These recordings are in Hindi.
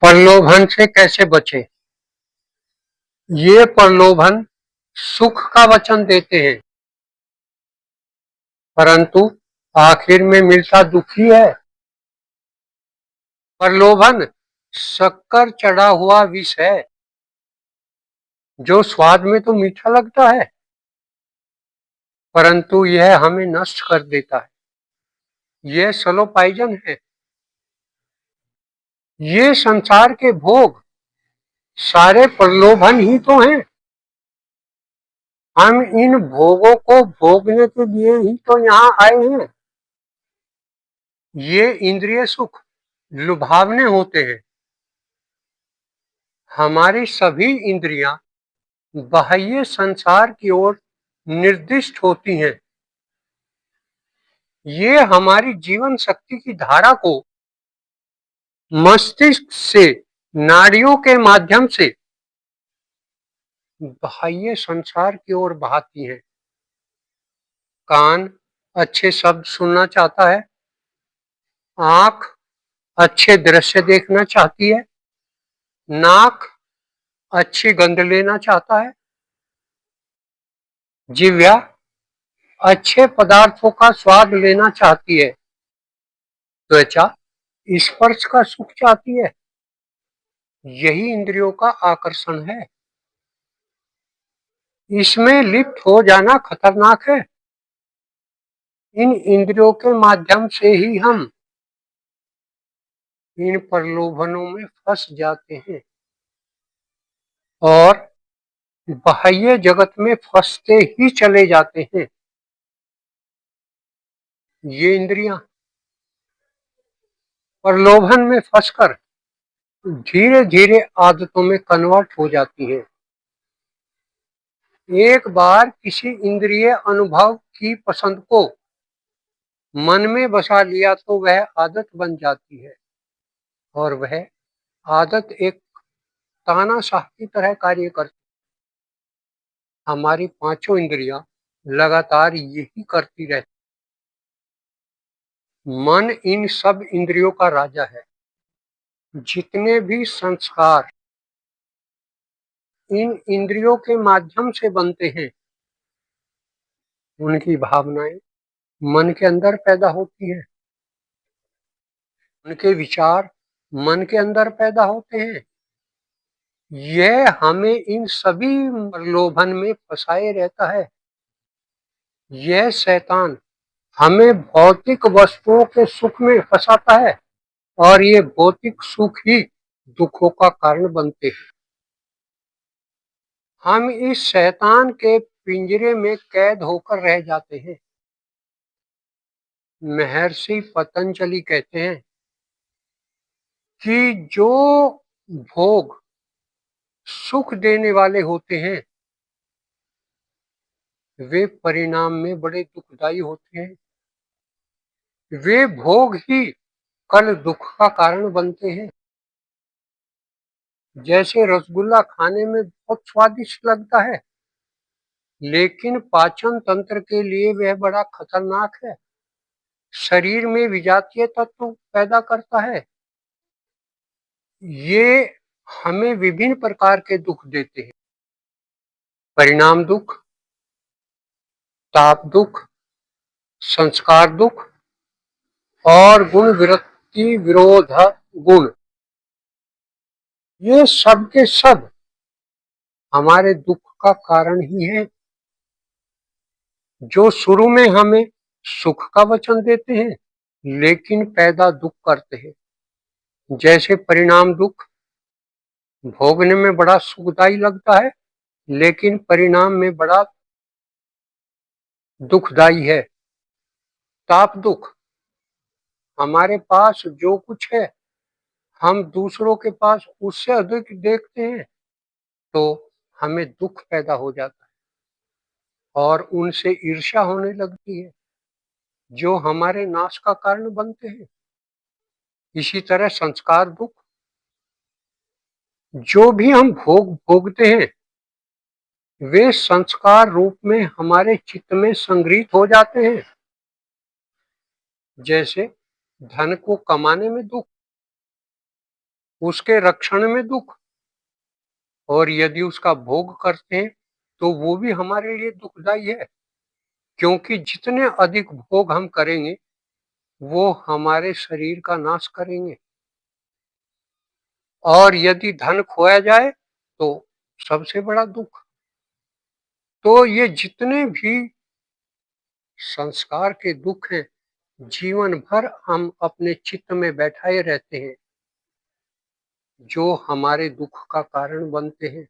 प्रलोभन से कैसे बचें? ये प्रलोभन सुख का वचन देते हैं, परंतु आखिर में मिलता दुख ही है। प्रलोभन शक्कर चढ़ा हुआ विष है, जो स्वाद में तो मीठा लगता है, परंतु यह हमें नष्ट कर देता है। यह स्लो पॉइजन है। ये संसार के भोग सारे प्रलोभन ही तो हैं। हम इन भोगों को भोगने के लिए ही तो यहाँ आए हैं। ये इंद्रिय सुख लुभावने होते हैं। हमारी सभी इंद्रियां बाह्य संसार की ओर निर्दिष्ट होती हैं। ये हमारी जीवन शक्ति की धारा को मस्तिष्क से नाड़ियों के माध्यम से बाह्य संसार की ओर बहाती है। कान अच्छे शब्द सुनना चाहता है, आंख अच्छे दृश्य देखना चाहती है, नाक अच्छी गंध लेना चाहता है, जिह्वा अच्छे पदार्थों का स्वाद लेना चाहती है, त्वचा स्पर्श का सुख चाहती है। यही इंद्रियों का आकर्षण है। इसमें लिप्त हो जाना खतरनाक है। इन इंद्रियों के माध्यम से ही हम इन प्रलोभनों में फंस जाते हैं और बाह्य जगत में फंसते ही चले जाते हैं। ये इंद्रियां प्रलोभन में फंसकर धीरे धीरे आदतों में कन्वर्ट हो जाती है। एक बार किसी इंद्रिय अनुभव की पसंद को मन में बसा लिया तो वह आदत बन जाती है और वह आदत एक तानाशाह की तरह कार्य करती है। हमारी पांचों इंद्रियां लगातार यही करती रहती। मन इन सब इंद्रियों का राजा है। जितने भी संस्कार इन इंद्रियों के माध्यम से बनते हैं, उनकी भावनाएं मन के अंदर पैदा होती हैं, उनके विचार मन के अंदर पैदा होते हैं। यह हमें इन सभी प्रलोभन में फंसाए रहता है। यह शैतान हमें भौतिक वस्तुओं के सुख में फंसाता है और ये भौतिक सुख ही दुखों का कारण बनते हैं। हम इस शैतान के पिंजरे में कैद होकर रह जाते हैं। महर्षि पतंजलि कहते हैं कि जो भोग सुख देने वाले होते हैं, वे परिणाम में बड़े दुखदायी होते हैं। वे भोग ही कल दुख का कारण बनते हैं। जैसे रसगुल्ला खाने में बहुत स्वादिष्ट लगता है, लेकिन पाचन तंत्र के लिए वह बड़ा खतरनाक है। शरीर में विजातीय तत्व पैदा करता है। ये हमें विभिन्न प्रकार के दुख देते हैं। परिणाम दुख, ताप दुख, संस्कार दुख और गुण वृत्ति विरोध गुण। ये सब के सब हमारे दुख का कारण ही है, जो शुरू में हमें सुख का वचन देते हैं लेकिन पैदा दुख करते हैं। जैसे परिणाम दुख भोगने में बड़ा सुखदायी लगता है, लेकिन परिणाम में बड़ा दुखदायी है। ताप दुख, हमारे पास जो कुछ है हम दूसरों के पास उससे अधिक देखते हैं तो हमें दुख पैदा हो जाता है और उनसे ईर्ष्या होने लगती है, जो हमारे नाश का कारण बनते हैं। इसी तरह संस्कार दुख, जो भी हम भोगते हैं वे संस्कार रूप में हमारे चित्त में संग्रहित हो जाते हैं। जैसे धन को कमाने में दुख, उसके रक्षण में दुख, और यदि उसका भोग करते हैं तो वो भी हमारे लिए दुखदाई है, क्योंकि जितने अधिक भोग हम करेंगे वो हमारे शरीर का नाश करेंगे, और यदि धन खोया जाए तो सबसे बड़ा दुख। तो ये जितने भी संस्कार के दुख हैं, जीवन भर हम अपने चित्त में बैठाए रहते हैं, जो हमारे दुख का कारण बनते हैं।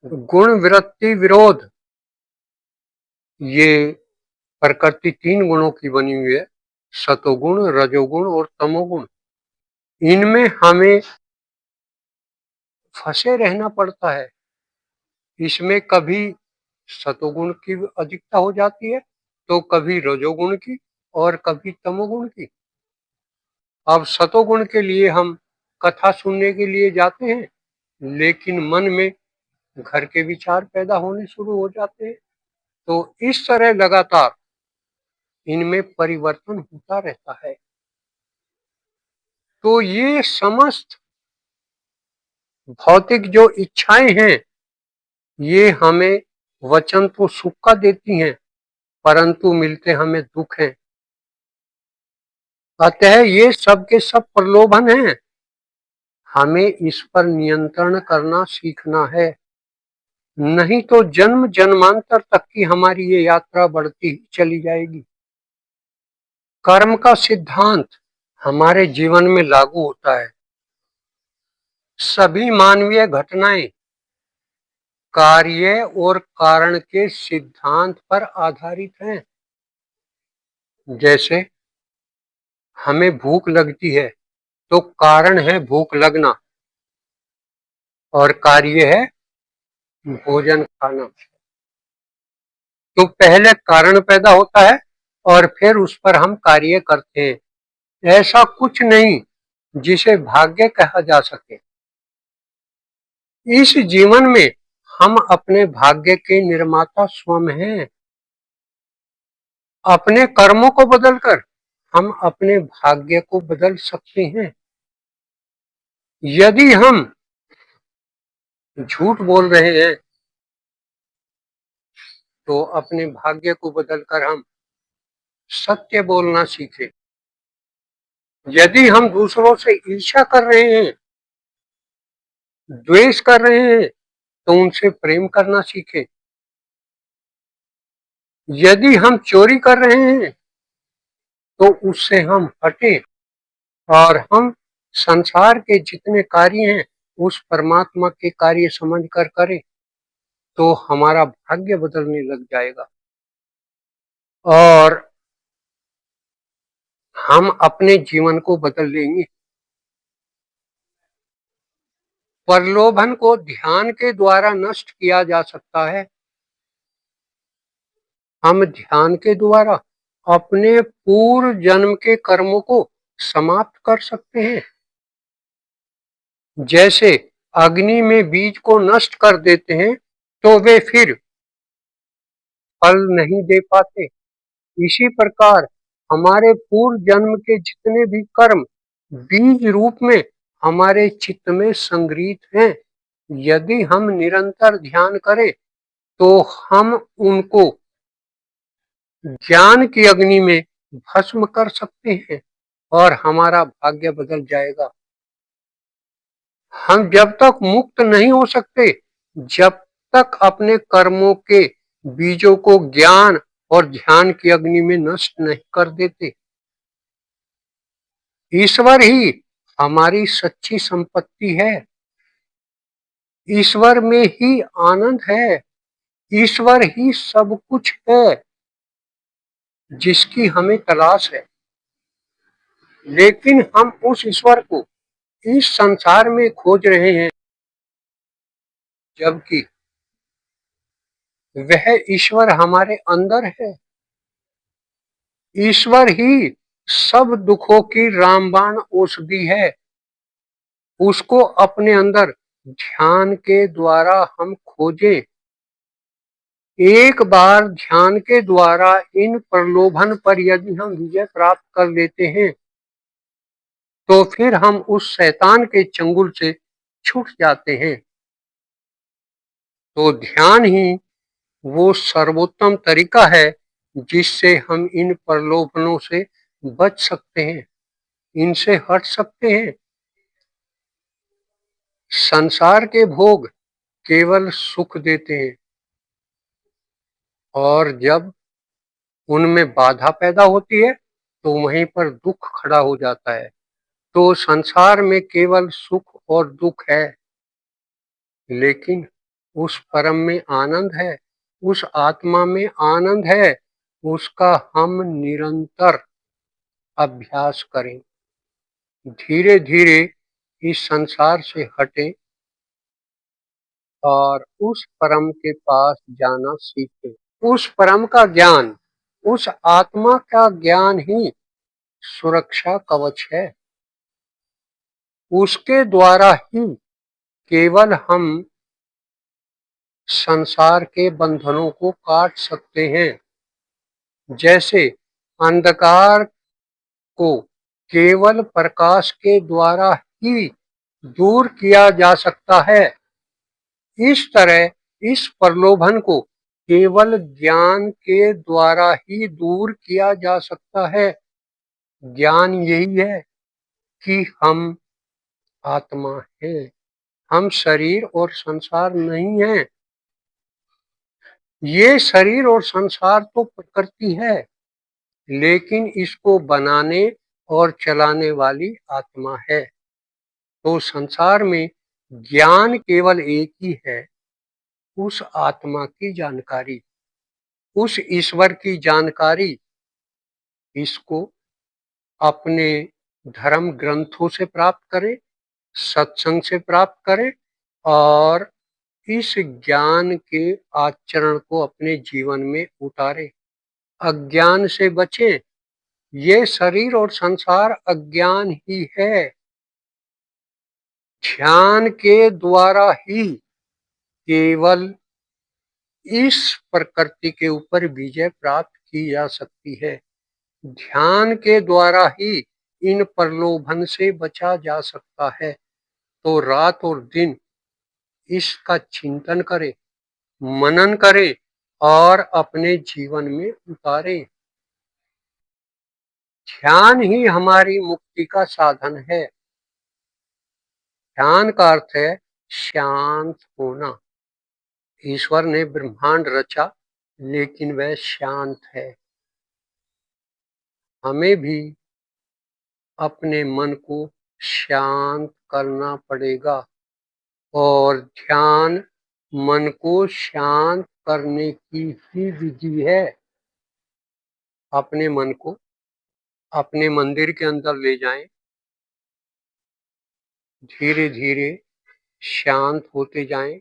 गुण वृत्ति विरोध, ये प्रकृति 3 गुणों की बनी हुई है, सतोगुण, रजोगुण और तमोगुण। इनमें हमें फंसे रहना पड़ता है। इसमें कभी सतोगुण की अधिकता हो जाती है, तो कभी रजोगुण की और कभी तमोगुण की। अब सतोगुण के लिए हम कथा सुनने के लिए जाते हैं, लेकिन मन में घर के विचार पैदा होने शुरू हो जाते हैं। तो इस तरह लगातार इनमें परिवर्तन होता रहता है। तो ये समस्त भौतिक जो इच्छाएं हैं, ये हमें वचन तो सुख का देती हैं, परंतु मिलते हमें दुख हैं। अतः ये सब के सब प्रलोभन हैं। हमें इस पर नियंत्रण करना सीखना है, नहीं तो जन्म जन्मांतर तक की हमारी ये यात्रा बढ़ती ही चली जाएगी। कर्म का सिद्धांत हमारे जीवन में लागू होता है। सभी मानवीय घटनाएं कार्य और कारण के सिद्धांत पर आधारित हैं। जैसे हमें भूख लगती है तो कारण है भूख लगना और कार्य है भोजन खाना। तो पहले कारण पैदा होता है और फिर उस पर हम कार्य करते हैं। ऐसा कुछ नहीं जिसे भाग्य कहा जा सके। इस जीवन में हम अपने भाग्य के निर्माता स्वयं हैं। अपने कर्मों को बदलकर हम अपने भाग्य को बदल सकते हैं। यदि हम झूठ बोल रहे हैं तो अपने भाग्य को बदलकर हम सत्य बोलना सीखें। यदि हम दूसरों से ईर्ष्या कर रहे हैं, द्वेष कर रहे हैं, तो उनसे प्रेम करना सीखें। यदि हम चोरी कर रहे हैं तो उससे हम हटें और हम संसार के जितने कार्य हैं उस परमात्मा के कार्य समझकर करें, तो हमारा भाग्य बदलने लग जाएगा और हम अपने जीवन को बदल लेंगे। प्रलोभन को ध्यान के द्वारा नष्ट किया जा सकता है। हम ध्यान के द्वारा अपने पूर्व जन्म के कर्मों को समाप्त कर सकते हैं। जैसे अग्नि में बीज को नष्ट कर देते हैं तो वे फिर फल नहीं दे पाते। इसी प्रकार हमारे पूर्व जन्म के जितने भी कर्म बीज रूप में हमारे चित्त में संग्रहित हैं, यदि हम निरंतर ध्यान करें तो हम उनको ज्ञान की अग्नि में भस्म कर सकते हैं और हमारा भाग्य बदल जाएगा। हम जब तक मुक्त नहीं हो सकते, जब तक अपने कर्मों के बीजों को ज्ञान और ध्यान की अग्नि में नष्ट नहीं कर देते। ईश्वर ही हमारी सच्ची संपत्ति है। ईश्वर में ही आनंद है। ईश्वर ही सब कुछ है जिसकी हमें तलाश है। लेकिन हम उस ईश्वर को इस संसार में खोज रहे हैं, जबकि वह ईश्वर हमारे अंदर है। ईश्वर ही सब दुखों की रामबाण औषधि है। उसको अपने अंदर ध्यान के द्वारा हम खोजें। एक बार ध्यान के द्वारा इन प्रलोभन पर यदि हम विजय प्राप्त कर लेते हैं तो फिर हम उस शैतान के चंगुल से छूट जाते हैं। तो ध्यान ही वो सर्वोत्तम तरीका है जिससे हम इन प्रलोभनों से बच सकते हैं, इनसे हट सकते हैं। संसार के भोग केवल सुख देते हैं और जब उनमें बाधा पैदा होती है तो वहीं पर दुख खड़ा हो जाता है। तो संसार में केवल सुख और दुख है, लेकिन उस परम में आनंद है, उस आत्मा में आनंद है। उसका हम निरंतर अभ्यास करें, धीरे धीरे इस संसार से हटें और उस परम के पास जाना सीखें। उस परम का ज्ञान, उस आत्मा का ज्ञान ही सुरक्षा कवच है। उसके द्वारा ही केवल हम संसार के बंधनों को काट सकते हैं। जैसे अंधकार को केवल प्रकाश के द्वारा ही दूर किया जा सकता है, इस तरह इस प्रलोभन को केवल ज्ञान के द्वारा ही दूर किया जा सकता है। ज्ञान यही है कि हम आत्मा हैं, हम शरीर और संसार नहीं हैं। ये शरीर और संसार तो प्रकृति है, लेकिन इसको बनाने और चलाने वाली आत्मा है। तो संसार में ज्ञान केवल एक ही है, उस आत्मा की जानकारी, उस ईश्वर की जानकारी। इसको अपने धर्म ग्रंथों से प्राप्त करें, सत्संग से प्राप्त करें और इस ज्ञान के आचरण को अपने जीवन में उतारें। अज्ञान से बचें। ये शरीर और संसार अज्ञान ही है। ध्यान के द्वारा ही केवल इस प्रकृति के ऊपर विजय प्राप्त की जा सकती है। ध्यान के द्वारा ही इन प्रलोभन से बचा जा सकता है। तो रात और दिन इसका चिंतन करें, मनन करें और अपने जीवन में उतारें। ध्यान ही हमारी मुक्ति का साधन है। ध्यान का अर्थ है शांत होना। ईश्वर ने ब्रह्मांड रचा, लेकिन वह शांत है। हमें भी अपने मन को शांत करना पड़ेगा और ध्यान मन को शांत करने की ही विधि है। अपने मन को अपने मंदिर के अंदर ले जाएं, धीरे धीरे शांत होते जाएं।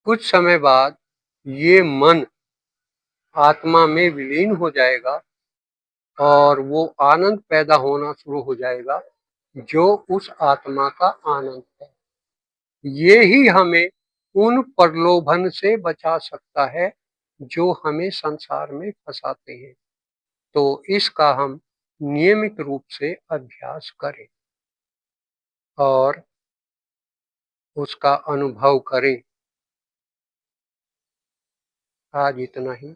कुछ समय बाद ये मन आत्मा में विलीन हो जाएगा और वो आनंद पैदा होना शुरू हो जाएगा, जो उस आत्मा का आनंद है। ये ही हमें उन प्रलोभन से बचा सकता है जो हमें संसार में फंसाते हैं। तो इसका हम नियमित रूप से अभ्यास करें और उसका अनुभव करें। आज इतना ही।